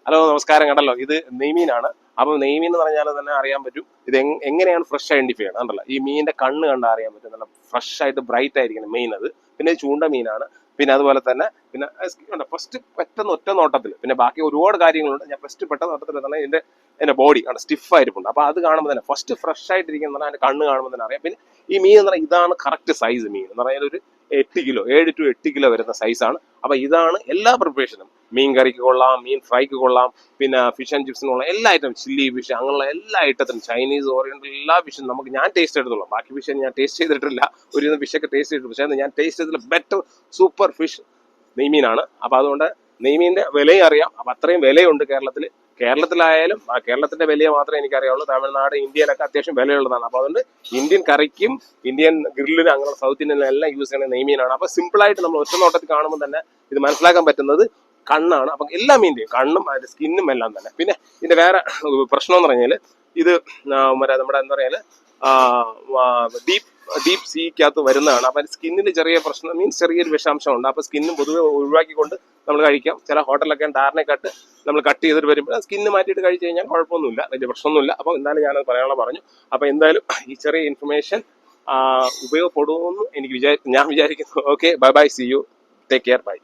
Hello നമസ്കാരം. കണ്ടല്ലോ, ഇത് നെയ്മീനാണ്. അപ്പൊ നെയ്മീൻ എന്ന് പറഞ്ഞാൽ തന്നെ അറിയാൻ പറ്റും ഇത് എങ്ങനെയാണ് ഫ്രഷ് ഐഡന്റിഫൈ ചെയ്യണം. കണ്ടല്ലോ, ഈ മീനിന്റെ കണ്ണ് കണ്ടാൽ അറിയാൻ പറ്റും, നല്ല ഫ്രഷ് ആയിട്ട് ബ്രൈറ്റ് ആയിരിക്കണം മെയിൻ അത്. പിന്നെ ചൂണ്ട മീനാണ്. പിന്നെ അതുപോലെ തന്നെ പിന്നെ ഫസ്റ്റ് പെട്ടെന്ന് ഒറ്റ നോട്ടത്തിൽ, പിന്നെ ബാക്കി ഒരുപാട് കാര്യങ്ങളുണ്ട്. ഞാൻ ഫസ്റ്റ് പെട്ടെന്ന് നോട്ടത്തിൽ തന്നെ എന്റെ ബോഡി ആണ് സ്റ്റിഫ് ആയിരിപ്പുണ്ട്. അപ്പൊ അത് കാണുമ്പോൾ തന്നെ ഫസ്റ്റ് ഫ്രഷ് ആയിട്ടിരിക്കുന്ന അതിന്റെ കണ്ണ് കാണുമ്പോൾ തന്നെ അറിയാം. പിന്നെ ഈ മീൻ എന്ന് പറഞ്ഞാൽ ഇതാണ് കറക്റ്റ് സൈസ് മീൻ എന്ന് പറഞ്ഞാൽ ഒരു 8 കിലോ 7 to 8 കിലോ വരുന്ന സൈസാണ്. അപ്പൊ ഇതാണ് എല്ലാ പ്രിപ്പറേഷനും. മീൻ കറിക്ക് കൊള്ളാം, മീൻ ഫ്രൈക്ക് കൊള്ളാം, പിന്നെ ഫിഷ് ആൻഡ് ചിപ്സിന് കൊള്ളാം, എല്ലാ ഐറ്റം, ചില്ലി ഫിഷ്, അങ്ങനെയുള്ള എല്ലാ ഐറ്റത്തിനും, ചൈനീസ് ഓറിയന്റൽ എല്ലാ ഫിഷും നമുക്ക് ഞാൻ ടേസ്റ്റ് എടുത്തോളാം. ബാക്കി ഫിഷ് ഞാൻ ടേസ്റ്റ് ചെയ്തിട്ടില്ല, ഒരു ഫിഷൊക്കെ ടേസ്റ്റ് ചെയ്തിട്ടുണ്ട്. പക്ഷേ ഞാൻ ടേസ്റ്റ് ചെയ്തതിൽ ബെറ്റർ സൂപ്പർ ഫിഷ് നെയ്മീനാണ്. അപ്പൊ അതുകൊണ്ട് നെയ്മീന്റെ വിലയും അറിയാം. അപ്പൊ അത്രയും വിലയുണ്ട് കേരളത്തിലായാലും കേരളത്തിന്റെ വിലയെ മാത്രമേ എനിക്കറിയാവുള്ളൂ. തമിഴ്നാട്, ഇന്ത്യയിലൊക്കെ അത്യാവശ്യം വിലയുള്ളതാണ്. അപ്പൊ അതുകൊണ്ട് ഇന്ത്യൻ കറിക്കും ഇന്ത്യൻ ഗ്രില്ലിനും അങ്ങനെ സൗത്ത് ഇന്ത്യനിലും എല്ലാം യൂസ് ചെയ്യുന്ന നെയ്മീനാണ്. അപ്പൊ സിമ്പിൾ ആയിട്ട് നമ്മൾ ഒറ്റ നോട്ടത്തിൽ കാണുമ്പോൾ തന്നെ ഇത് മനസ്സിലാക്കാൻ പറ്റുന്നത് കണ്ണാണ്. അപ്പൊ എല്ലാ മീനിന്റെയും കണ്ണും അതിന്റെ സ്കിന്നും എല്ലാം തന്നെ. പിന്നെ ഇതിന്റെ വേറെ പ്രശ്നം എന്ന് പറഞ്ഞാല് ഇത് നമ്മുടെ എന്താ പറയാ ഡീപ് സീക്കകത്ത് വരുന്നതാണ്. അപ്പൊ സ്കിന്നിന് ചെറിയ പ്രശ്നം, മീൻസ് ചെറിയൊരു വിഷാംശം ഉണ്ട്. അപ്പൊ സ്കിന്നും പൊതുവെ ഒഴിവാക്കിക്കൊണ്ട് നമ്മൾ കഴിക്കാം. ചില ഹോട്ടലൊക്കെ ഡാറിനെ നമ്മൾ കട്ട് ചെയ്തിട്ട് വരുമ്പോൾ സ്കിന്ന് മാറ്റിയിട്ട് കഴിച്ചു കഴിഞ്ഞാൽ കുഴപ്പമൊന്നുമില്ല, വലിയ പ്രശ്നമൊന്നുമില്ല. അപ്പൊ എന്തായാലും ഞാനത് പറയാനുള്ള പറഞ്ഞു. അപ്പൊ എന്തായാലും ഈ ചെറിയ ഇൻഫർമേഷൻ ഉപയോഗപ്പെടുമെന്ന് ഞാൻ വിചാരിക്കുന്നു. Okay, bye bye, see you, take care, by.